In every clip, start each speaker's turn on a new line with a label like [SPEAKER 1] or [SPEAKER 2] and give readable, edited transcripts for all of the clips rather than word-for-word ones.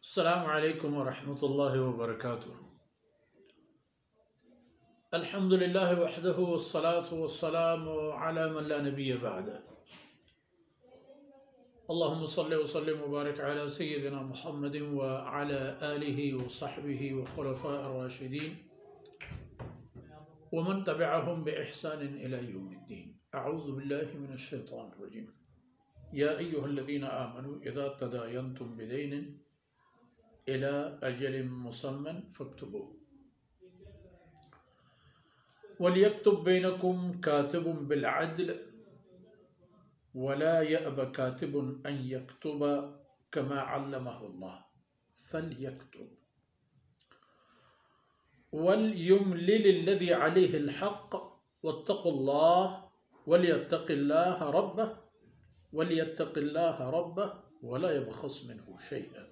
[SPEAKER 1] السلام عليكم ورحمة الله وبركاته. الحمد لله وحده والصلاة والسلام على من لا نبي بعده. اللهم صل وسلم وبارك على سيدنا محمد وعلى آله وصحبه وخلفاء الراشدين ومن تبعهم بإحسان إلى يوم الدين. أعوذ بالله من الشيطان الرجيم. يا أيها الذين آمنوا إذا تداينتم بدين إلى أجل مسمى فاكتبوه وليكتب بينكم كاتب بالعدل ولا يأب كاتب أن يكتب كما علمه الله فليكتب وليملل الذي عليه الحق واتقوا الله وليتق الله ربه ولا يبخس منه شيئا.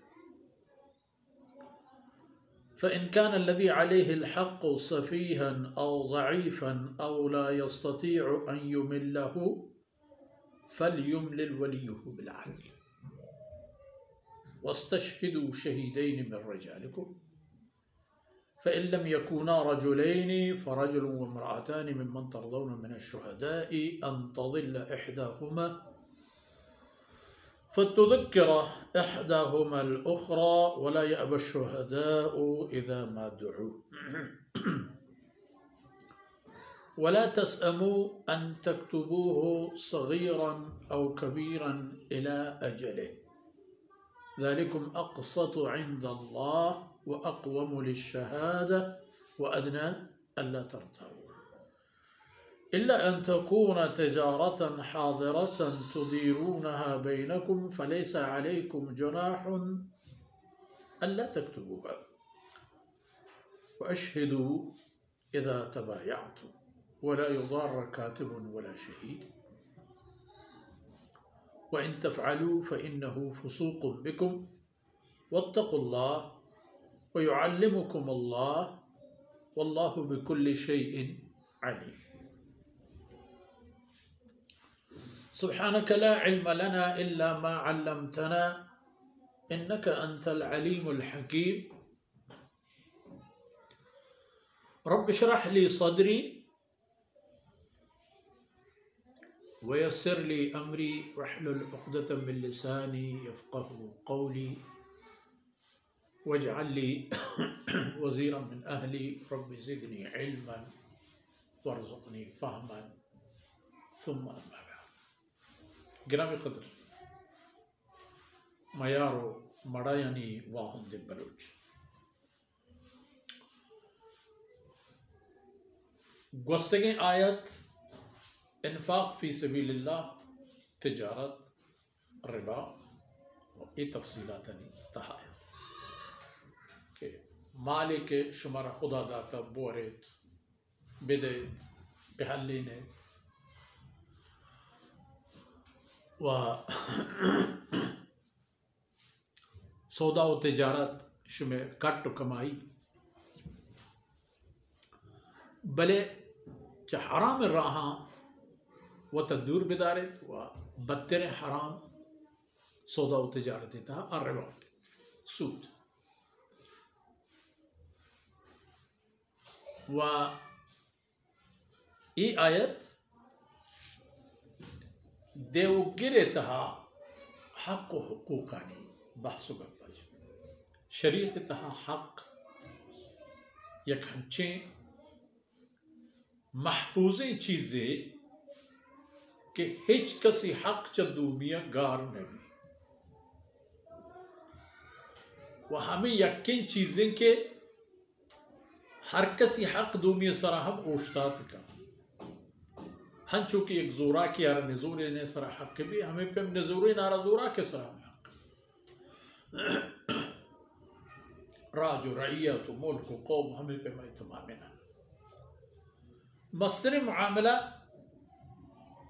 [SPEAKER 1] فإن كان الذي عليه الحق سفيها أو ضعيفا أو لا يستطيع أن يمله فليملل وليه بالعدل واستشهدوا شهيدين من رجالكم فإن لم يكونا رجلين فرجل وامرأتان ممن ترضون من الشهداء أن تضل إحداهما فتذكر إحداهما الأخرى ولا يأبى الشهداء إذا ما دعوا ولا تسأموا أن تكتبوه صغيرا أو كبيرا إلى أجله ذلكم أقسط عند الله وأقوم للشهادة وأدنى ألا ترتابوا إلا أن تكون تجارة حاضرة تديرونها بينكم فليس عليكم جناح ألا تكتبوها وأشهدوا إذا تبايعتم ولا يضار كاتب ولا شهيد وإن تفعلوا فإنه فسوق بكم واتقوا الله ويعلمكم الله والله بكل شيء عليم. سبحانك لا علم لنا إلا ما علمتنا إنك أنت العليم الحكيم. رب اشرح لي صدري ويسر لي أمري واحلل عقدة من لساني يفقه قولي واجعل لي وزيرا من أهلي رب زدني علما وارزقني فهما ثم أما بعد. گرامی قدر میارو مڑایانی واہن دے بلوچ گوستگیں آیت انفاق فی سبیل اللہ تجارت ربا یہ تفصیلات تحایت کہ مالک شمار خدا داتا بورت بدیت بحلینت و سودا و تجارت شمع کٹ کمائی بلے چا حرام راہاں و تدور بدارت و بدتر حرام سودا و تجارت تا الربا سود و ای آیت دیو گرے تہا حق و حقوقانی بحث و گپاج شریعت تہا حق یک ہنچیں محفوظیں چیزیں کہ ہچ کسی حق چدو میاں گار نبی و ہمیں یقین چیزیں کہ ہر کسی حق دومی سراہم اوشتات کا ہن چونکہ ایک زورا کی آرہ نزوری نے سرا حق بھی ہمیں پہ نزوری نارا زورا کے سرا حق راج و رعیت و ملک و قوم ہمیں پہ میں تمامنا مصدر معاملہ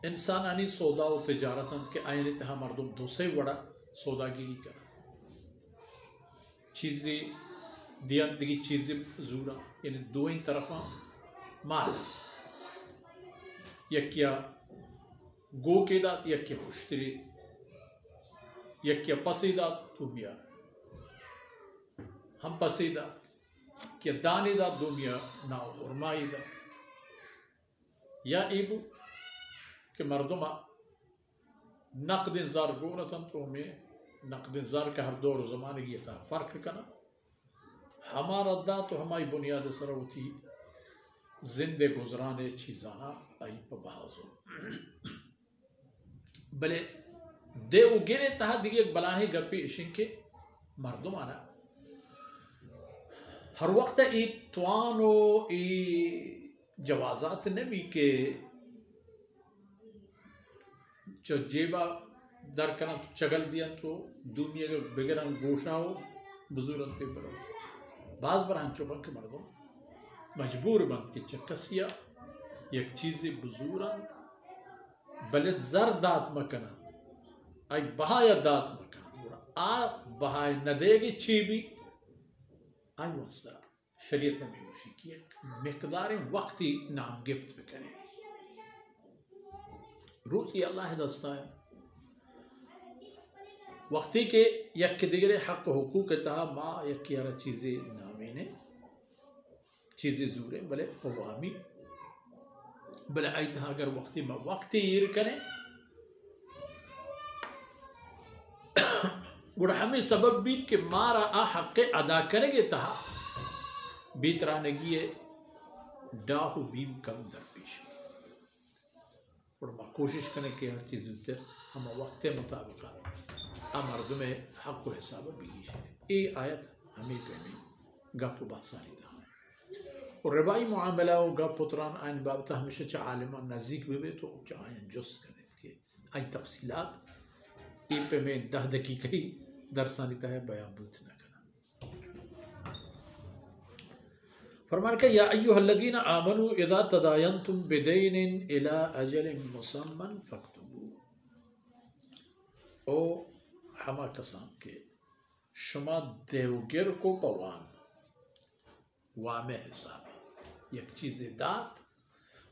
[SPEAKER 1] انسانانی سودا و تجارتاں کے آئین تہا مردم دو سے وڑا سودا گیری کرا چیزیں دیان دگی چیزیں زورا یعنی دوئیں طرفاں مال یکیا گو کے داد یکیا خوشتری یکیا پسی داد تو بیار ہم پسیدہ کہ دانی دا دنیا ناو حرمائی دا یا ایبو کہ مردمہ نقد زار گونتاً تو ہمیں نقد زار کا ہر دور و زمانے کی تھا فرق کنا ہمارا دا تو ہماری بنیاد سروتی زندے گزرانے چیزانا آئی پا بحاظو بلے دے او گرے تہا دیگے ایک بلاہی گپی اشن کے مردمانا ہر وقت ای توانو ای جوازات نبی کے جو جیبا در کنا تو چگل دیا تو دنیا کے بگران گوشا ہو بزرگن تے برو بعض بران چوبن کے مردم مجبور بند کے چکسیا یک چیزی بزرگن بلد زر دات مکنن آئی بہایا دات مکنن آ بہائی ندے گی چی بھی آئی واسطہ شریعت میں ہوشی کی ایک مقدار وقتی نام گفت بکنے روزی اللہ دستا ہے وقتی کے یک دیگر حق و حقوق تہا ما یک یارا چیزیں نامینے چیزیں زورے بلے قوامی بلے آئی تہا اگر وقتی ما وقتی یہ رکنے گوڑا ہمیں سبب بیت کہ مارا آ حق ادا کرے گے تہا بیت رانگی ہے ڈاہو بیم کم در پیش گوڑا ما کوشش کرنے کہ ہر چیز اتر ہم وقت مطابقہ مردم حق و حساب بیش ہے ای آیت ہمیں پہنے گپ بحثانی دا ہے اور ربائی معاملہ و گپ پتران آئین بابتا ہمیشہ چاہ عالمان نزدیک بھی تو چاہ آئین جس کرنے کے آئین تفصیلات ای پہ میں 10 دقیقی درسانی تا ہے بیان بوت نہ کرنا فرمان کہ یا ایوہ الذین آمنوا اذا تداینتم بدین الى اجل مسمن فاکتبو او ہما کسان کے شما دیوگر کو پوان وام حساب یک چیز دات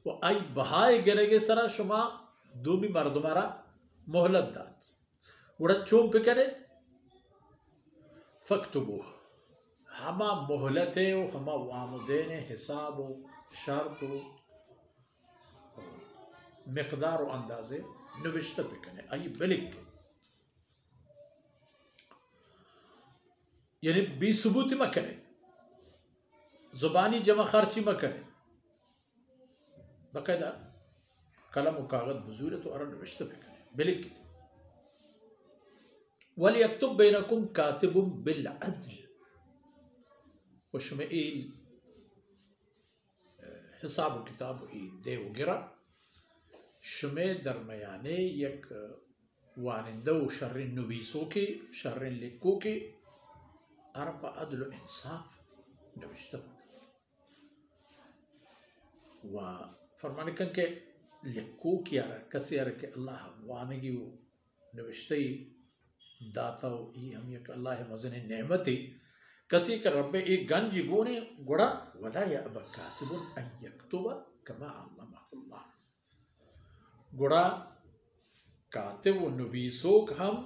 [SPEAKER 1] و آئی بہائے گرے گے سرا شما دومی مردمارا محلت دات وڑا چون پہ کرے فکتبو ہما محلتے و ہما وام دینے حساب و شرط و مقدار و اندازے نوشتہ پہ کرے آئی بلک کے یعنی بی ثبوتی مہ کرے زبانی جمع خرچی مہ کرے باقاعدہ قلم و کاغذ بزور ہے تو ارن نوشتہ پہ کرے بلک کی وَلْيَكْتُبْ بَيْنَكُمْ كَاتِبٌ بِالْعَدْلِ وشمع ایل حساب و کتاب ایل دے وگرہ شمع درمیانے یک وانندہ و شرین نویسوں کے شرین لکھوں کے عرب عدل و انصاف نوشتہ و فرمانے کن کہ لکھو کیا رہا کسی رہا کہ اللہ وانگی و نوشتہی داتا و ای ہم یک اللہ مزن نعمتی کسی کا رب ایک گنج گونے گوڑا ولا یا ابا کاتب ان یکتوبا کما علمہ اللہ گوڑا کاتب و نویسوک ہم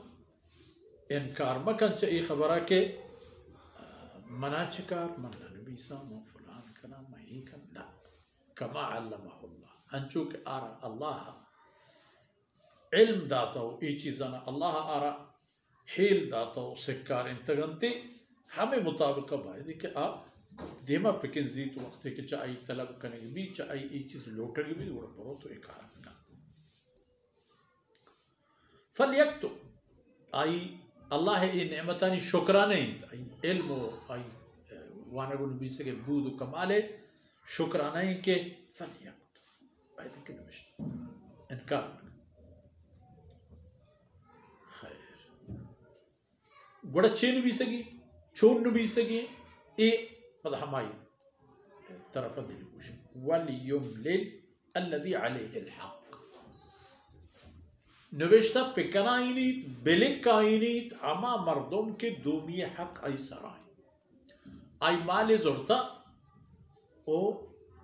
[SPEAKER 1] انکار مکن چاہی خبرہ کے منا چکار من نبیسا من فلان کنا مہی کنا کما علمہ اللہ ہنچو کہ آرہ اللہ علم داتا ہو ای چیزانا اللہ آرہ حیل داتا ہو سکار انتگنتی ہمیں مطابقہ باید کہ آپ دیما پکن زیت وقت ہے کہ چاہی طلب کرنے گی بھی چاہی ای چیز لوٹر گی بھی وہ برو تو ایک آرہ کنا فلیکتو آئی اللہ ای نعمتانی شکرانے آئی علم و آئی وانگو نبی سے بود و کمالے شکرانے کے فلیکتو آئی دیکھے نوشت انکار خیر گوڑا چھے نبی سگی چون نبی سگی اے پدہ ہمائی طرف دلی گوشن وَلْيُمْلِلْ الَّذِي عَلَيْهِ الْحَقِّ نوشتہ پکنائینیت بلکائینیت ہما مردم کے دومی حق آئی سرائیں آئی مال زورتا او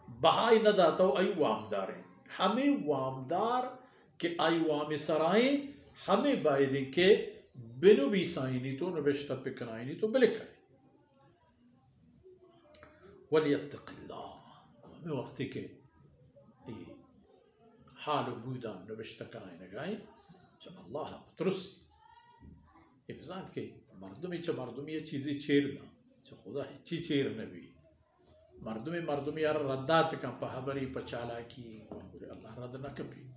[SPEAKER 1] بہائی نداتا ہو آئی وامداریں ہمیں وامدار کہ آئی وام سرائیں ہمیں باید کہ بنو بیسائینی تو نوشتہ پکنائینی تو بلکائیں ولیتق اللہ ہمیں وقتی کے حال و بودان نوشته کنای نگاهی چه الله بترسی یه بزند که مردمی یه چیزی چیر دن چه خدا هیچی چیر نبی مردمی یار ردات کن پا حبری پا چالاکی اللہ رد نکبی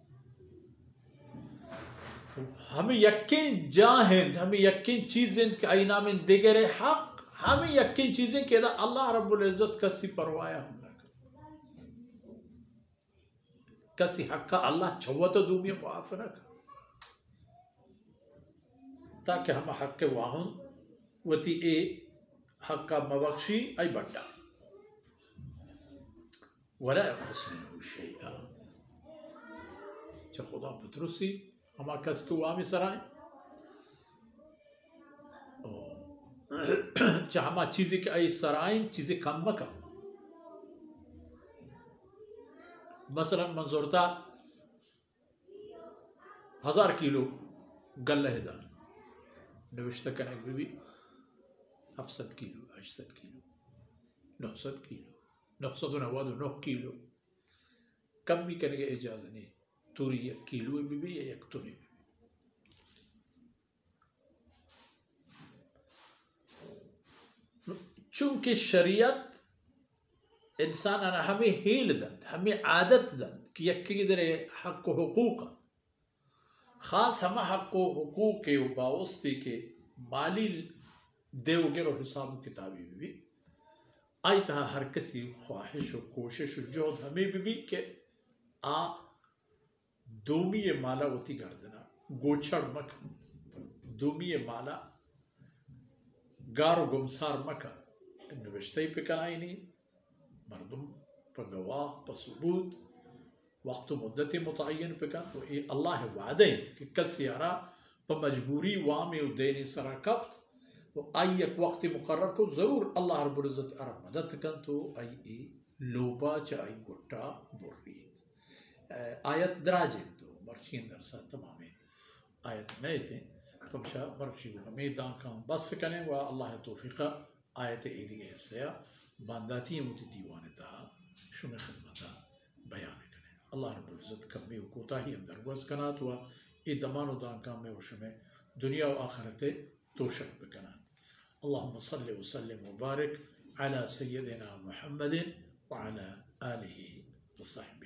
[SPEAKER 1] ہمیں یقین جاہند ہمیں یقین چیزیں کہ اینا من دیگر حق ہمیں یقین چیزیں کہ اللہ رب العزت کسی پروایا ہم نہ کسی حق کا اللہ چھوتا دومی معاف نہ کر تاکہ ہم حق کے واہن وتی اے حق کا مبخشی ای بڑا ولا يخص منه شيئا چه خدا بترسی ہما کس کو وامی سرائیں چه ہما چیزی کہ ای سرائیں چیزی کم مکم مثلا منظورتا 1000 کیلو گلہ دان نوشتہ کنک بھی 700 کیلو 800 کیلو 900 کیلو 999 کیلو کم بھی کرنے کے اجازت نہیں توری 1 کیلو بھی یا 1 تنی بھی چونکہ شریعت انسان انا ہمیں ہیل دند ہمیں عادت دند کہ یکی در حق و حقوق خاص ہمیں حق و حقوق کے باوستی کے مالی دیو گرو حساب و کتابی بھی آئی تہا ہر کسی خواہش و کوشش و جہد ہمیں بھی کہ دومی مالا وتی گردنا گوچھڑ مکہ دومی مالا گارو گمسار مکہ نوشتہی پہ کنائی نہیں مردم پا گواہ پا ثبوت وقت و مدت متعین پہ کن تو یہ اللہ وعدہ ہے کہ کسی آرا پا مجبوری وامی و دینی سرا کبت و آئی ایک وقت مقرر کو ضرور اللہ رب العزت ارا مدد کن تو آئی لوپا چاہی گٹا برید آیت دراجیں تو مرچین درسا تمامی آیت میں تھے کمشا مرچی کو ہمیں دانکان بس کنے و اللہ توفیقہ آیت ایدی کے حصہ بانداتی ہوتی دیوانے تہا شمی خدمتا بیان کریں اللہ رب العزت کمی و کوتا ہی اندر گوز کنات و ای دمان و دانکان میں و شمی دنیا و آخرت توشک بکنات اللہم صلی وسلم وبارک علی سیدنا محمد وعلى آلہ وصحبہ